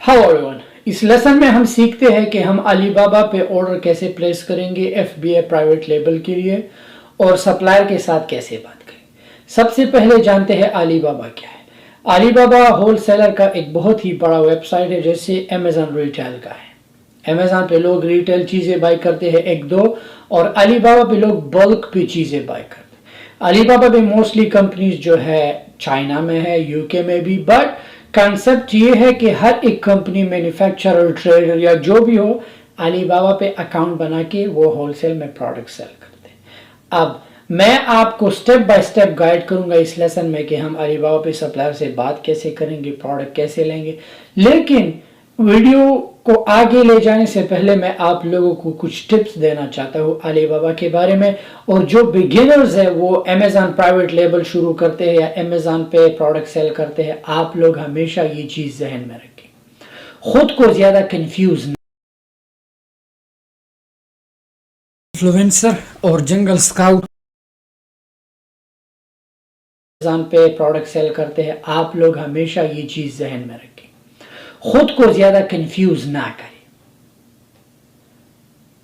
How everyone, इस lesson में हम सीखते हैं कि हम अलीबाबा पे ऑर्डर कैसे प्लेस करेंगे एफबीए प्राइवेट लेबल के लिए और सप्लायर के साथ कैसे बात करें। सबसे पहले जानते हैं अलीबाबा क्या है। अलीबाबा होलसेलर का एक बहुत ही बड़ा वेबसाइट है, जैसे अमेजन रिटेल का है। अमेजन पे लोग रिटेल चीज़ें बाय करते हैं एक दो, और अलीबाबा पे लोग बल्क पे चीज़ें बाय करते हैं। अलीबाबा पे मोस्टली कंपनीज जो है चाइना में है, यूके में भी, बट कॉन्सेप्ट ये है कि हर एक कंपनी, मैन्युफैक्चरर, ट्रेडर या जो भी हो, अलीबाबा पे अकाउंट बना के वो होलसेल में प्रोडक्ट सेल करते हैं। अब मैं आपको स्टेप बाय स्टेप गाइड करूंगा इस लेसन में कि हम अलीबाबा पे सप्लायर से बात कैसे करेंगे, प्रोडक्ट कैसे लेंगे। लेकिन वीडियो को आगे ले जाने से पहले मैं आप लोगों को कुछ टिप्स देना चाहता हूँ अलीबाबा के बारे में। और जो बिगिनर्स है वो अमेजन प्राइवेट लेबल शुरू करते हैं या अमेजन पे प्रोडक्ट सेल करते हैं, आप लोग हमेशा ये चीज जहन में रखें, खुद को ज्यादा कंफ्यूज। इन्फ्लुएंसर और जंगल स्काउट अमेजन पे प्रोडक्ट सेल करते हैं, आप लोग हमेशा ये चीज जहन में रखें, खुद को ज्यादा कंफ्यूज ना करें।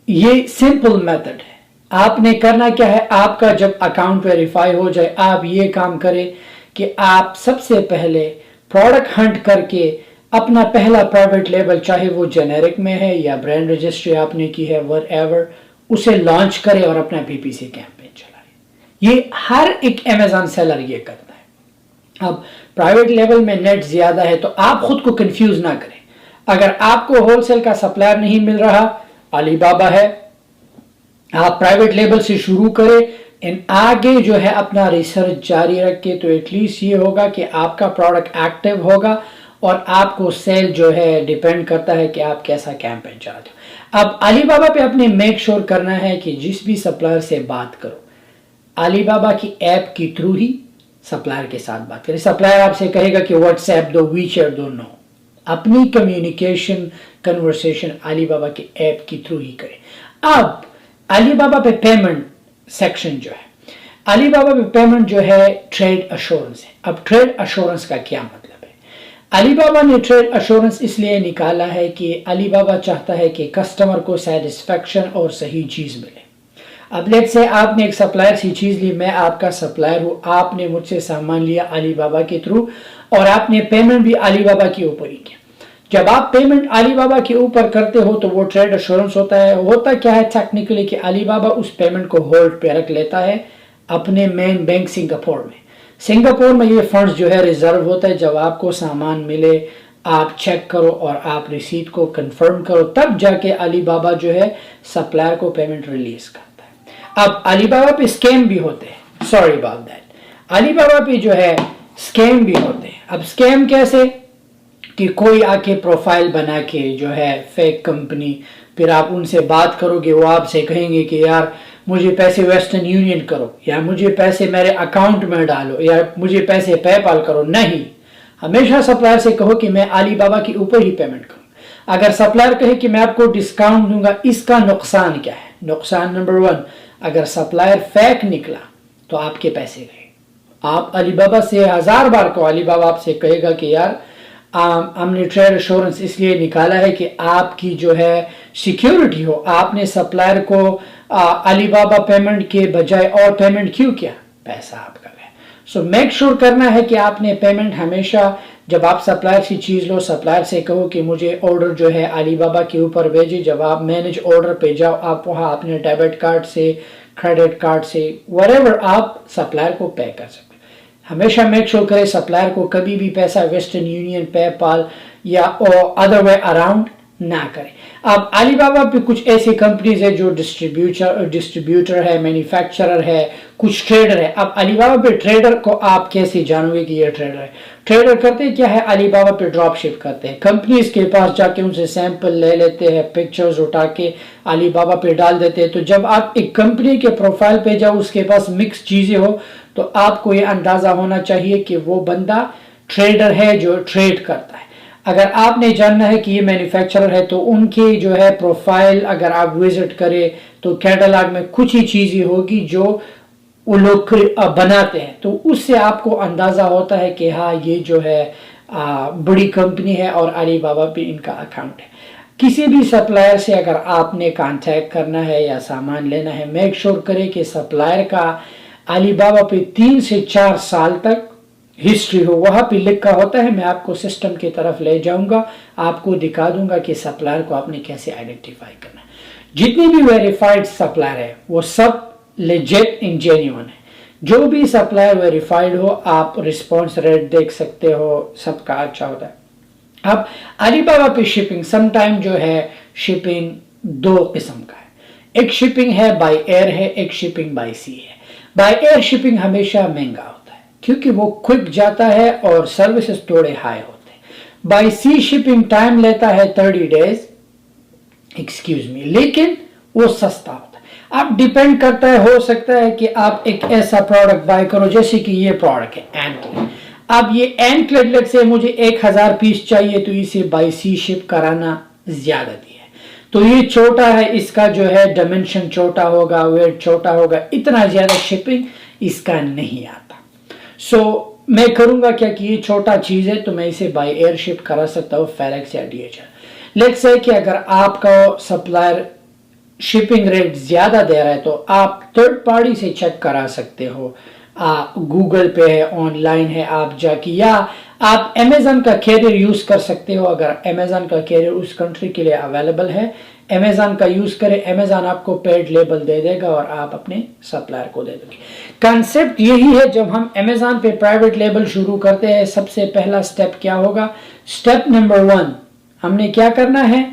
ये सिंपल मेथड है। आपने करना क्या है, आपका जब अकाउंट वेरीफाई हो जाए, आप ये काम करें कि आप सबसे पहले प्रोडक्ट हंट करके अपना पहला प्राइवेट लेबल, चाहे वो जेनेरिक में है या ब्रांड रजिस्ट्री आपने की है, व्हाटएवर, उसे लॉन्च करें और अपना पीपीसी कैंपेन चलाएं। ये हर एक अमेजन सेलर ये करता है। अब प्राइवेट लेवल में नेट ज्यादा है तो आप खुद को कंफ्यूज ना करें। अगर आपको होलसेल का सप्लायर नहीं मिल रहा, अलीबाबा है, आप प्राइवेट लेवल से शुरू करें। इन आगे जो है अपना रिसर्च जारी रखें, तो एटलीस्ट ये होगा कि आपका प्रोडक्ट एक्टिव होगा और आपको सेल जो है डिपेंड करता है कि आप कैसा कैंपेन चाहते हो। अब अलीबाबा पे अपने मेक श्योर करना है कि जिस भी सप्लायर से बात करो, अलीबाबा की ऐप के थ्रू ही सप्लायर के साथ बात करें। सप्लायर आपसे कहेगा कि व्हाट्सएप दो, वीचैट दो, नो, अपनी कम्युनिकेशन कन्वर्सेशन अलीबाबा के ऐप के थ्रू ही करें। अब अलीबाबा पे पेमेंट सेक्शन जो है, अलीबाबा पे पेमेंट जो है ट्रेड अश्योरेंस है। अब ट्रेड अश्योरेंस का क्या मतलब है? अलीबाबा ने ट्रेड अश्योरेंस इसलिए निकाला है कि अलीबाबा चाहता है कि कस्टमर को सेटिस्फेक्शन और सही चीज मिले। अब लेट से आपने एक सप्लायर से चीज ली, मैं आपका सप्लायर हूं, आपने मुझसे सामान लिया अलीबाबा के थ्रू और आपने पेमेंट भी अलीबाबा के ऊपर ही किया। जब आप पेमेंट अलीबाबा के ऊपर करते हो तो वो ट्रेड अश्योरेंस होता है। होता क्या है टेक्निकली कि अलीबाबा उस पेमेंट को होल्ड पे रख लेता है अपने मेन बैंक सिंगापुर में। सिंगापुर में ये फंड्स जो है रिजर्व होता है। जब आपको सामान मिले, आप चेक करो और आप रिसीट को कंफर्म करो, तब जाके अलीबाबा जो है सप्लायर को पेमेंट रिलीज करता है। अब अलीबाबा पे स्कैम भी होते हैं, सॉरी अबाउट दैट। अलीबाबा पे जो है स्कैम भी होते हैं। अब स्कैम कैसे कि कोई आके प्रोफाइल बना के जो है फेक कंपनी, फिर आप उनसे बात करोगे, वो आपसे कहेंगे कि यार मुझे पैसे वेस्टर्न यूनियन करो, या मुझे पैसे मेरे अकाउंट में डालो, या मुझे पैसे पेपाल करो। नहीं, हमेशा सप्लायर से कहो कि मैं अलीबाबा के ऊपर ही पेमेंट करूँ। अगर सप्लायर कहे कि मैं आपको डिस्काउंट दूंगा, इसका नुकसान क्या है? नुकसान नंबर 1, अगर सप्लायर फेक निकला तो आपके पैसे गए। आप अलीबाबा से 1000 बार को, अलीबाबा आपसे कहेगा कि यार हमने ट्रेड अश्योरेंस इसलिए निकाला है कि आपकी जो है सिक्योरिटी हो। आपने सप्लायर को अलीबाबा पेमेंट के बजाय और पेमेंट क्यों किया? पैसा आपका गया। सो मेक श्योर करना है कि आपने पेमेंट हमेशा, जब आप सप्लायर से चीज लो, सप्लायर से कहो कि मुझे ऑर्डर जो है अलीबाबा के ऊपर भेजे। जब आप मैनेज ऑर्डर पे जाओ, आप वहां अपने डेबिट कार्ड से, क्रेडिट कार्ड से, व्हाटएवर आप सप्लायर को पे कर सकते। हमेशा मेक श्योर करें सप्लायर को कभी भी पैसा वेस्टर्न यूनियन, पेपाल या अदर वे अराउंड ना करें। अब अलीबाबा पे कुछ ऐसी कंपनीज है जो डिस्ट्रीब्यूटर है, मैन्युफैक्चरर है, कुछ ट्रेडर है। अब अलीबाबा पे ट्रेडर को आप कैसे जानोगे कि ये ट्रेडर है? ट्रेडर करते क्या है, अलीबाबा पे ड्रॉप शिप करते हैं। कंपनीज के पास जाके उनसे सैंपल ले लेते हैं, पिक्चर्स उठा के अलीबाबा पे डाल देते हैं। तो जब आप एक कंपनी के प्रोफाइल पे जाओ, उसके पास मिक्स चीजें हो, तो आपको ये अंदाजा होना चाहिए कि वो बंदा ट्रेडर है जो ट्रेड करता है। अगर आपने जानना है कि ये मैन्युफैक्चरर है, तो उनकी जो है प्रोफाइल अगर आप विजिट करें तो कैटलॉग में कुछ ही चीजें होगी जो वो लोग बनाते हैं, तो उससे आपको अंदाजा होता है कि हाँ ये जो है बड़ी कंपनी है और अली बाबा पे इनका अकाउंट है। किसी भी सप्लायर से अगर आपने कांटेक्ट करना है या सामान लेना है, मेक श्योर करें कि सप्लायर का अली बाबा पे 3 से 4 साल तक हिस्ट्री हो। वहाँ पे लिखा होता है, मैं आपको सिस्टम की तरफ ले जाऊंगा, आपको दिखा दूंगा कि सप्लायर को आपने कैसे आइडेंटिफाई करना है। जितनी भी वेरीफाइड सप्लायर है वो सब लेजिट एंड जेन्युइन है। जो भी सप्लायर वेरीफाइड हो, आप रिस्पॉन्स रेट देख सकते हो, सबका अच्छा होता है। अब अलीबाबा पे शिपिंग समटाइम जो है, शिपिंग 2 किस्म का है। एक शिपिंग है बाय एयर है, एक शिपिंग बाय सी है। बाय एयर शिपिंग हमेशा महंगा होता है क्योंकि वो क्विक जाता है और सर्विसेज थोड़े हाई होते हैं। बाय सी शिपिंग टाइम लेता है 30 डेज, एक्सक्यूज मी, लेकिन वो सस्ता होता है। अब डिपेंड करता है, हो सकता है कि आप एक ऐसा प्रोडक्ट बाय करो जैसे कि ये प्रोडक्ट है एंकलेट। अब ये एंकलेट से मुझे 1000 पीस चाहिए तो इसे बाय सी शिप कराना ज्यादा दिया है। तो ये छोटा है, इसका जो है डायमेंशन छोटा होगा, वेट छोटा होगा, इतना ज्यादा शिपिंग इसका नहीं आता। सो मैं करूंगा क्या कि ये छोटा चीज है तो मैं इसे बाय एयर शिप करा सकता हूँ, फेडेक्स या DHL। लेट्स से कि अगर आपका सप्लायर शिपिंग रेट ज्यादा दे रहा है तो आप थर्ड पार्टी से चेक करा सकते हो, गूगल पे है, ऑनलाइन है, आप जाके, या आप अमेजन का कैरियर यूज कर सकते हो। अगर अमेजन का कैरियर उस कंट्री के लिए अवेलेबल है, अमेजन का यूज करें, अमेजन आपको पेड लेबल दे देगा और आप अपने सप्लायर को दे दोगे। कॉन्सेप्ट यही है, जब हम अमेजन पे प्राइवेट लेबल शुरू करते हैं, सबसे पहला स्टेप क्या होगा? स्टेप नंबर 1, हमने क्या करना है?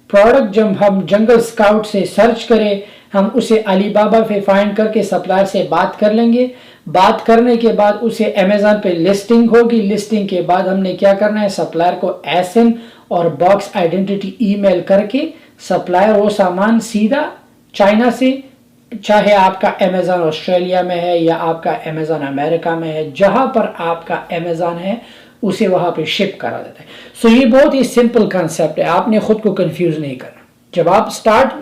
प्रोडक्ट जब हम जंगल स्काउट से सर्च करें, हम उसे अलीबाबा पे फाइंड करके सप्लायर से बात कर लेंगे। बात करने के बाद उसे अमेजन पे लिस्टिंग होगी। लिस्टिंग के बाद हमने क्या करना है? सप्लायर को एसएन और बॉक्स आइडेंटिटी ईमेल करके सप्लायर वो सामान सीधा चाइना से, चाहे आपका अमेजन ऑस्ट्रेलिया में है या आपका अमेजन अमेरिका में है, जहां पर आपका अमेजन है उसे वहां पे शिप करा देता है। सो ये बहुत ही सिंपल कंसेप्ट है, आपने खुद को कंफ्यूज नहीं करना। जब आप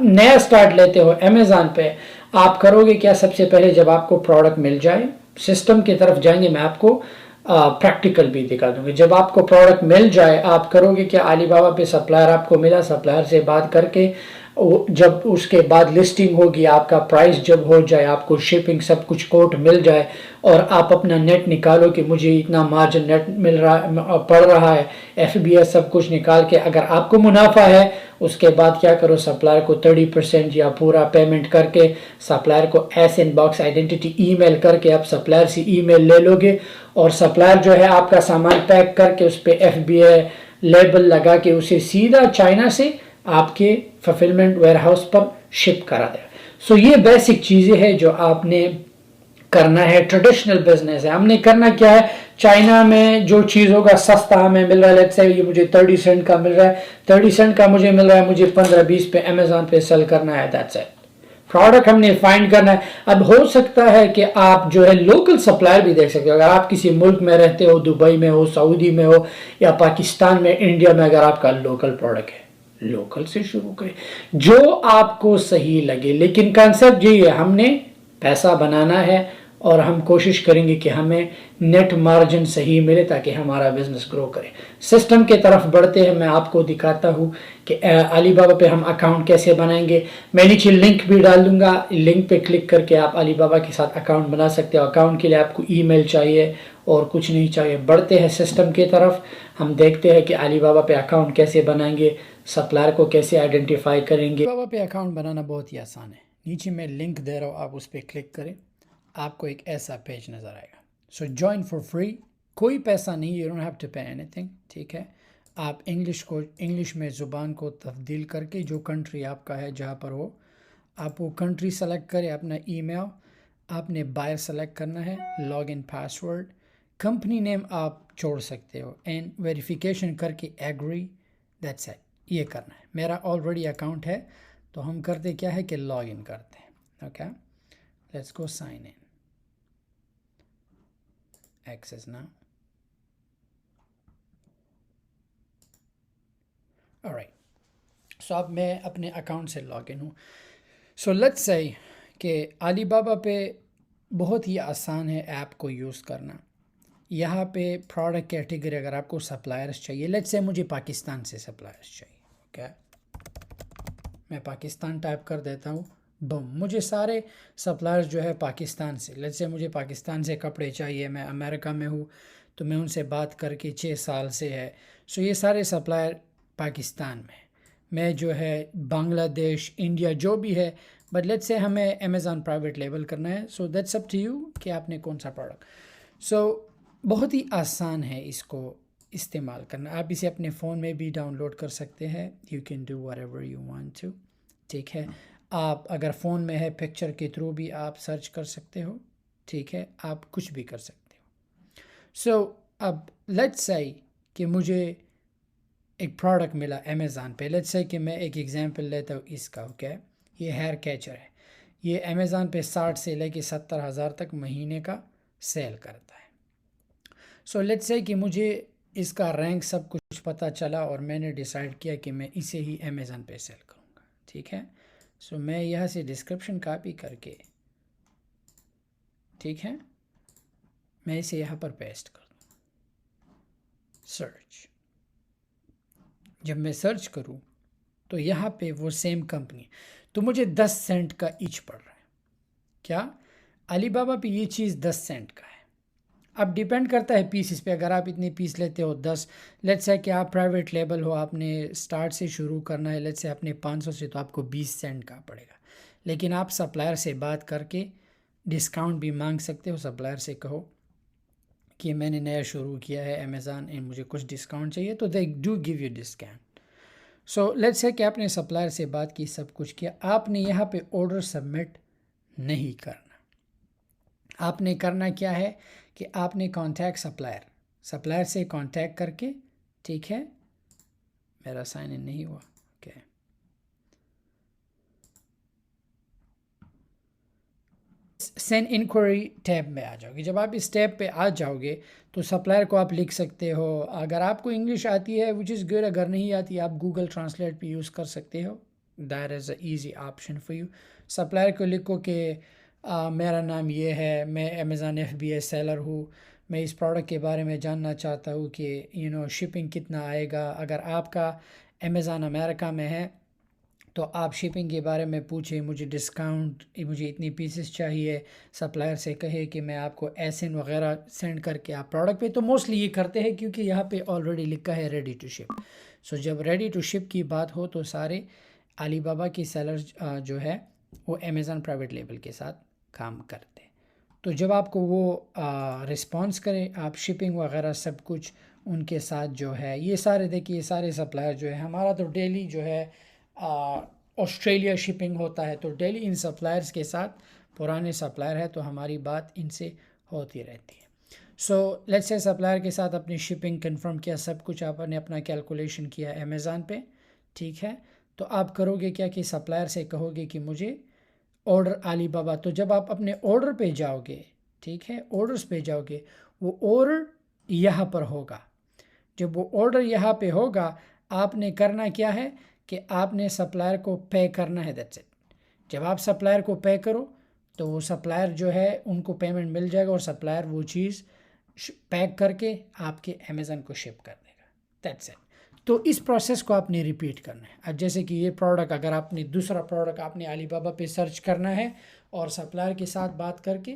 नया स्टार्ट लेते हो अमेजन पे, आप करोगे क्या? सबसे पहले जब आपको प्रोडक्ट मिल जाए, सिस्टम की तरफ जाएंगे, मैं आपको प्रैक्टिकल भी दिखा दूंगी। जब आपको प्रोडक्ट मिल जाए, आप करोगे क्या? अलीबाबा पे सप्लायर आपको मिला, सप्लायर से बात करके जब उसके बाद लिस्टिंग होगी, आपका प्राइस जब हो जाए, आपको शिपिंग सब कुछ कोट मिल जाए और आप अपना नेट निकालो कि मुझे इतना मार्जिन नेट मिल रहा पड़ रहा है, FBS सब कुछ निकाल के अगर आपको मुनाफा है, उसके बाद क्या करो? सप्लायर को 30% या पूरा पेमेंट करके सप्लायर को एसएन बॉक्स आइडेंटिटी ईमेल करके आप सप्लायर से ईमेल ले लोगे और सप्लायर जो है आपका सामान पैक करके उस पर FBA लेबल लगा के उसे सीधा चाइना से आपके फुलफिलमेंट वेयरहाउस पर शिप करा दे। सो ये बेसिक चीजें हैं जो आपने करना है। ट्रेडिशनल बिजनेस है, हमने करना क्या है? चाइना में जो चीज होगा सस्ता हमें मिल रहा है, लेट्स से ये मुझे 30 सेंट का मिल रहा है, 30 सेंट का मुझे मिल रहा है, मुझे 15-20 पे अमेजोन पे सेल करना है, दैट्स इट। प्रोडक्ट हमने फाइंड करना है। अब हो सकता है कि आप जो है लोकल सप्लायर भी देख सकते हो। अगर आप किसी मुल्क में रहते हो, दुबई में हो, सऊदी में हो या पाकिस्तान में, इंडिया में, अगर आपका लोकल प्रोडक्ट है, लोकल से शुरू करें जो आपको सही लगे। लेकिन कंसेप्ट यही है, हमने पैसा बनाना है और हम कोशिश करेंगे कि हमें नेट मार्जिन सही मिले ताकि हमारा बिजनेस ग्रो करे। सिस्टम के तरफ बढ़ते हैं, मैं आपको दिखाता हूँ कि अलीबाबा पे हम अकाउंट कैसे बनाएंगे। मैं नीचे लिंक भी डाल दूंगा, लिंक पे क्लिक करके आप अलीबाबा के साथ अकाउंट बना सकते हो। अकाउंट के लिए आपको ईमेल चाहिए और कुछ नहीं चाहिए। बढ़ते हैं सिस्टम की तरफ, हम देखते हैं कि अलीबाबा पे अकाउंट कैसे बनाएंगे, सप्लायर को कैसे आइडेंटिफाई करेंगे। अलीबाबा पे अकाउंट बनाना बहुत ही आसान है। नीचे मैं लिंक दे रहा हूँ, आप उस पर क्लिक करें, आपको एक ऐसा पेज नज़र आएगा। सो ज्वाइन फॉर फ्री, कोई पैसा नहीं, you don't have to pay anything, ठीक है। आप इंग्लिश में ज़ुबान को तब्दील करके जो कंट्री आपका है जहाँ पर हो, आप वो कंट्री सेलेक्ट करें, अपना ईमेल, आपने बायर सेलेक्ट करना है, log in password, company name आप छोड़ सकते हो, एंड वेरिफिकेशन करके एग्री, दैट्स इट, ये करना है। मेरा ऑलरेडी अकाउंट है तो हम करते क्या है कि लॉग इन करते हैं। Okay, let's go sign in, access now. Alright, so अब मैं अपने अकाउंट से लॉग इन हूँ। सो लेट्स से कि अलीबाबा पे बहुत ही आसान है ऐप को यूज़ करना। یہاں پہ پروڈکٹ کیٹیگری اگر آپ کو سپلائرس چاہیے، لیٹس سے مجھے پاکستان سے سپلائرس چاہیے، اوکے، میں پاکستان ٹائپ کر دیتا ہوں، بم، مجھے سارے سپلائرز جو ہے پاکستان سے، لیٹس سے مجھے پاکستان سے کپڑے چاہیے، میں امریکہ میں ہوں تو میں ان سے بات کر کے 6 سال سے ہے، سو یہ سارے سپلائر پاکستان میں جو ہے بنگلہ دیش، انڈیا جو بھی ہے، بٹ لیٹس سے ہمیں امیزون پرائیویٹ لیبل کرنا ہے، so that's up to you کہ آپ نے کون سا پروڈکٹ. سو بہت ہی آسان ہے اس کو استعمال کرنا، آپ اسے اپنے فون میں بھی ڈاؤن لوڈ کر سکتے ہیں، you can do whatever you want to, ٹھیک ہے. آپ اگر فون میں ہے پکچر کے تھرو بھی آپ سرچ کر سکتے ہو، ٹھیک ہے، آپ کچھ بھی کر سکتے ہو. سو اب لیٹس سے کہ مجھے ایک پروڈکٹ ملا امیزون پہ، لیٹس سے کہ میں ایک ایگزامپل لیتا ہوں اس کا، اوکے، یہ ہیئر کیچر ہے، یہ امیزون پہ 60 سے لے کے 70,000 تک مہینے کا سیل کرتا ہے. سو لیٹس سے کہ مجھے اس کا رینک سب کچھ پتہ چلا اور میں نے ڈیسائیڈ کیا کہ میں اسے ہی امیزون پہ سیل کروں گا، ٹھیک ہے. سو میں یہاں سے ڈسکرپشن کاپی کر کے، ٹھیک ہے، میں اسے یہاں پر پیسٹ کر دوں، سرچ. جب میں سرچ کروں تو یہاں پہ وہ سیم کمپنی، تو مجھے 10 سینٹ کا ایچ پڑ رہا ہے. کیا علی بابا پہ یہ چیز 10 سینٹ کا ہے. اب ڈیپینڈ کرتا ہے پیسز پہ، اگر آپ اتنے پیس لیتے ہو 10، لیٹس سے کہ آپ پرائیویٹ لیبل ہو، آپ نے سٹارٹ سے شروع کرنا ہے، لیٹس سے آپ نے 500 سے، تو آپ کو 20 سینٹ کا پڑے گا. لیکن آپ سپلائر سے بات کر کے ڈسکاؤنٹ بھی مانگ سکتے ہو، سپلائر سے کہو کہ میں نے نیا شروع کیا ہے امیزون، مجھے کچھ ڈسکاؤنٹ چاہیے، تو they do give you discount. So let's say کہ آپ نے سپلائر سے بات کی، سب کچھ کیا، آپ نے یہاں پہ آرڈر سبمٹ نہیں کرنا. آپ نے کرنا کیا ہے کہ آپ نے کانٹیکٹ سپلائر سے کانٹیکٹ کر کے، ٹھیک ہے، میرا سائن ان نہیں ہوا، اوکے، سینڈ انکوائری ٹیب میں آ جاؤ گے. جب آپ اس ٹیب پہ آ جاؤ گے تو سپلائر کو آپ لکھ سکتے ہو، اگر آپ کو انگلش آتی ہے وچ از گڈ، اگر نہیں آتی آپ گوگل ٹرانسلیٹ پہ یوز کر سکتے ہو، that is a easy option for you. Supplier کو لکھو کہ میرا نام یہ ہے، میں امیزون FBA سیلر ہوں، میں اس پروڈکٹ کے بارے میں جاننا چاہتا ہوں کہ شپنگ کتنا آئے گا. اگر آپ کا امیزون امریکہ میں ہے تو آپ شپنگ کے بارے میں پوچھیں، مجھے ڈسکاؤنٹ، مجھے اتنی پیسز چاہیے. سپلائر سے کہے کہ میں آپ کو ایسن وغیرہ سینڈ کر کے آپ پروڈکٹ پہ، تو موسٹلی یہ کرتے ہیں کیونکہ یہاں پہ آلریڈی لکھا ہے ریڈی ٹو شپ. سو جب ریڈی ٹو شپ کی بات ہو تو سارے علی بابا کی سیلرز جو ہے وہ امیزون پرائیویٹ لیبل کے ساتھ کام کرتے. تو جب آپ کو وہ رسپانس کرے، آپ شپنگ وغیرہ سب کچھ ان کے ساتھ جو ہے، یہ سارے دیکھیے، یہ سارے سپلائر جو ہے، ہمارا تو ڈیلی جو ہے آسٹریلیا شپنگ ہوتا ہے، تو ڈیلی ان سپلائرز کے ساتھ، پرانے سپلائر ہے تو ہماری بات ان سے ہوتی رہتی ہے. سو لیٹس سے سپلائر کے ساتھ اپنی شپنگ کنفرم کیا، سب کچھ آپ نے اپنا کیلکولیشن کیا امیزون پہ، ٹھیک ہے. تو آپ کرو گے کیا کہ سپلائر سے کہو گے کہ مجھے آرڈر علی بابا، تو جب آپ اپنے آرڈر پہ جاؤ گے، ٹھیک ہے، آرڈرز پہ جاؤ گے، وہ آرڈر یہاں پر ہوگا. جب وہ آرڈر یہاں پہ ہوگا، آپ نے کرنا کیا ہے کہ آپ نے سپلائر کو پے کرنا ہے، دیٹس اٹ. جب آپ سپلائر کو پے کرو تو وہ سپلائر جو ہے ان کو پیمنٹ مل جائے گا، اور سپلائر وہ چیز پیک کر کے آپ کے امیزون کو شپ کر دے گا، دیٹس اٹ. تو اس پروسیس کو آپ نے ریپیٹ کرنا ہے. اب جیسے کہ یہ پروڈکٹ، اگر آپ نے دوسرا پروڈکٹ آپ نے علی بابا پہ سرچ کرنا ہے اور سپلائر کے ساتھ بات کر کے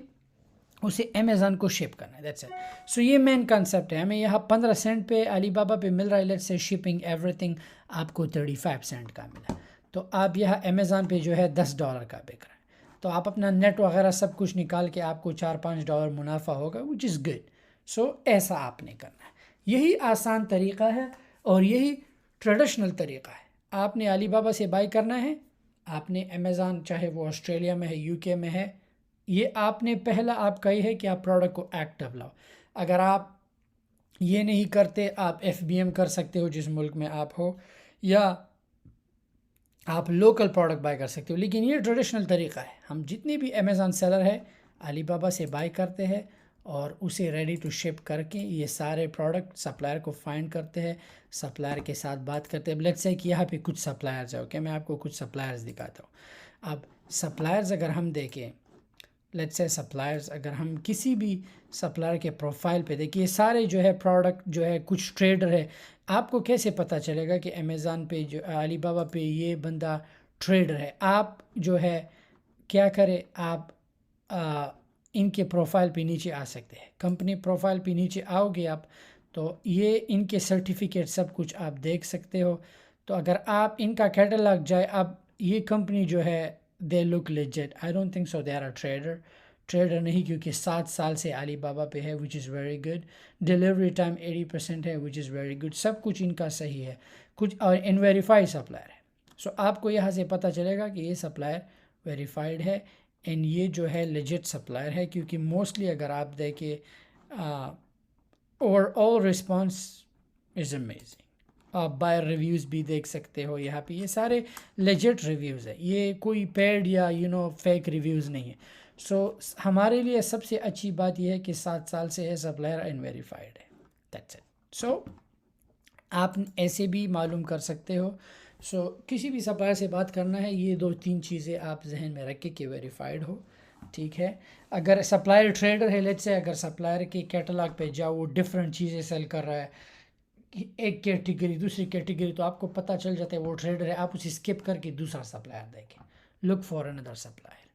اسے امیزون کو شپ کرنا ہے، دیٹس اٹ. سو یہ مین کنسیپٹ ہے. ہمیں یہاں 15 سینٹ پہ علی بابا پہ مل رہا ہے، let's say shipping every thing آپ کو 35 سینٹ کا ملا، تو آپ یہاں امیزون پہ جو ہے $10 کا بک رہا ہے، تو آپ اپنا نیٹ وغیرہ سب کچھ نکال کے آپ کو $4-5 منافع ہوگا، وچ از گڈ. سو ایسا آپ نے کرنا ہے. یہی آسان طریقہ ہے اور یہی ٹریڈیشنل طریقہ ہے. آپ نے علی بابا سے بائی کرنا ہے، آپ نے امیزون، چاہے وہ آسٹریلیا میں ہے، UK میں ہے، یہ آپ نے پہلا آپ کا یہ ہے کہ آپ پروڈکٹ کو ایکٹیو لاؤ. اگر آپ یہ نہیں کرتے، آپ FBM کر سکتے ہو جس ملک میں آپ ہو، یا آپ لوکل پروڈکٹ بائی کر سکتے ہو. لیکن یہ ٹریڈیشنل طریقہ ہے. ہم جتنے بھی امیزون سیلر ہے علی بابا سے بائی کرتے ہیں اور اسے ریڈی ٹو شپ کر کے یہ سارے پروڈکٹ سپلائر کو فائنڈ کرتے ہیں، سپلائر کے ساتھ بات کرتے ہیں. لیٹس سے کہ یہاں پہ کچھ سپلائرز ہے، اوکے، میں آپ کو کچھ سپلائرز دکھاتا ہوں. اب سپلائرز اگر ہم دیکھیں لیٹس سے سپلائرز، اگر ہم کسی بھی سپلائر کے پروفائل پہ دیکھیں، یہ سارے جو ہے پروڈکٹ جو ہے کچھ ٹریڈر ہے، آپ کو کیسے پتہ چلے گا کہ امیزون پہ جو علی بابا پہ یہ بندہ ٹریڈر ہے؟ آپ جو ہے کیا کرے، آپ ان کے پروفائل پہ نیچے آ سکتے ہیں، کمپنی پروفائل پہ نیچے آؤ گے آپ تو یہ ان کے سرٹیفکیٹ سب کچھ آپ دیکھ سکتے ہو. تو اگر آپ ان کا کیٹلاگ جائے، اب یہ کمپنی جو ہے they look legit, I don't think so they are a trader نہیں، کیونکہ 7 سال سے علی بابا پہ ہے which is very good. Delivery time 80% ہے وچ از ویری گڈ. سب کچھ ان کا صحیح ہے. کچھ اور ان ویریفائی سپلائر ہے. سو آپ کو یہاں سے پتہ چلے گا کہ یہ سپلائر ویریفائڈ ہے اینڈ یہ جو ہے لیجٹ سپلائر ہے، کیونکہ موسٹلی اگر آپ دیکھیں over all response is amazing. آپ بائر ریویوز بھی دیکھ سکتے ہو یہاں پہ، یہ سارے لیجٹ ریویوز ہیں، یہ کوئی پیڈ یا فیک ریویوز نہیں ہے. سو ہمارے لیے سب سے اچھی بات یہ ہے کہ 7 سال سے ہے سپلائر ان ویریفائڈ ہے. That's it. سو آپ ایسے بھی معلوم کر سکتے ہو. سو کسی بھی سپلائر سے بات کرنا ہے، یہ 2-3 چیزیں آپ ذہن میں رکھیں کہ ویریفائڈ ہو. ٹھیک ہے. اگر سپلائر ٹریڈر ہے، لیٹ سے اگر سپلائر کے کیٹلاگ پہ جاؤ، وہ ڈفرینٹ چیزیں سیل کر رہا ہے، ایک کیٹیگری دوسری کیٹیگری، تو آپ کو پتہ چل جاتا ہے وہ ٹریڈر ہے. آپ اسے اسکپ کر کے دوسرا سپلائر دیکھیں، لک فار اندر سپلائر.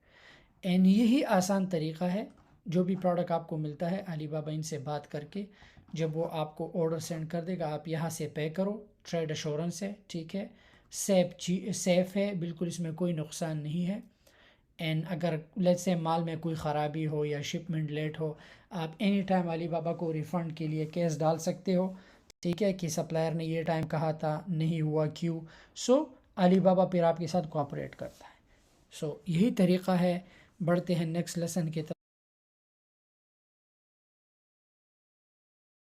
اینڈ یہی آسان طریقہ ہے. جو بھی پروڈکٹ آپ کو ملتا ہے علی بابا ان سے بات کر کے، جب وہ آپ کو آرڈر سینڈ کر دے گا، آپ یہاں سے پے کرو. ٹریڈ ایشورنس ہے، ٹھیک ہے، سیف ہے بالکل، اس میں کوئی نقصان نہیں ہے. اینڈ اگر لیٹ سے مال میں کوئی خرابی ہو یا شپمنٹ لیٹ ہو، آپ اینی ٹائم علی بابا کو ریفنڈ کے لیے کیس ڈال سکتے ہو. ٹھیک ہے، کہ سپلائر نے یہ ٹائم کہا تھا نہیں ہوا کیوں. سو علی بابا پھر آپ کے ساتھ کوآپریٹ کرتا ہے. سو یہی طریقہ ہے. بڑھتے ہیں نیکسٹ لیسن کی طرف.